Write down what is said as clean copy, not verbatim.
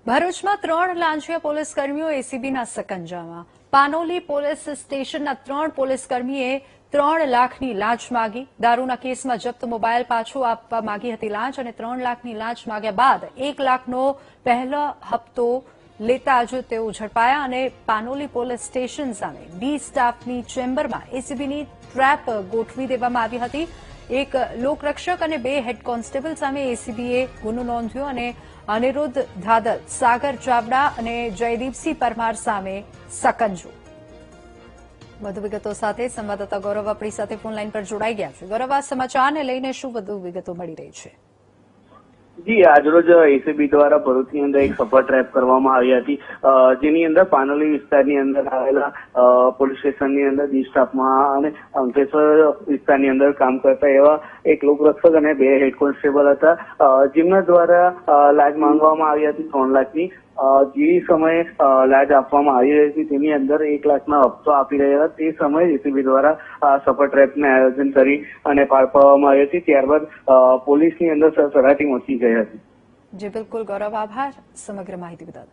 ભરૂચમાં 3 લાંચિયા પોલીસ કર્મીઓ એસીબીના સકંજામાં। પાનોલી પોલીસ સ્ટેશનના 3 પોલીસ કર્મીએ 3 લાખની લાંચ માંગી। દારૂના કેસમાં જપ્ત મોબાઈલ પાછો આપવા માંગી હતી લાંચ અને 3 લાખની લાંચ માંગ્યા બાદ 1 લાખનો પહેલો હપ્તો લેતા આજે તેઓ ઝડપાયા અને પાનોલી પોલીસ સ્ટેશન સામે ડી સ્ટાફની ચેમ્બરમાં એસીબીની ટ્રેપ ગોઠવી દેવામાં આવી હતી। એક લોકરક્ષક અને 2 હેડ કોન્સ્ટેબલ સામે એસીબીએ ગુનો નોંધ્યો અને અનિરુદ્ધ ધાદલ, સાગર ચાવડા અને જયદીપસિંહ પરમાર સામે સકંજો। વધુ વિગતો સાથે સંવાદદાતા ગૌરવ આપણી સાથે ફોનલાઈન પર જોડાઈ ગયા છે। ગૌરવ, આ સમાચારને લઈને શું વધુ વિગતો મળી રહી છે? જી, આજરોજ એસીબી દ્વારા ભરૂચની અંદર એક સફળ ટ્રેપ કરવામાં આવી હતી, જેની અંદર પાનોલી વિસ્તારની અંદર આવેલા પોલીસ સ્ટેશનની અંદર ડી સ્ટાફમાં અને અંકલેશ્વર વિસ્તારની અંદર કામ કરતા એવા એક લોકરક્ષક અને 2 હેડ કોન્સ્ટેબલ હતા, જેમના દ્વારા લાંચ માંગવામાં આવી હતી 3 લાખની। જે સમયે લાંચ આપવામાં આવી રહી હતી તેની અંદર 1 લાખનો હપ્તો આપી રહ્યા હતા, તે સમયે એસીબી દ્વારા સફળ ટ્રેપનું આયોજન કરી અને પાર પાડવામાં આવી હતી। ત્યારબાદ પોલીસની અંદર સડસડાટી મચી ગઈ હતી। જી બિલકુલ ગૌરવ, આભાર સમગ્ર માહિતી બદલ।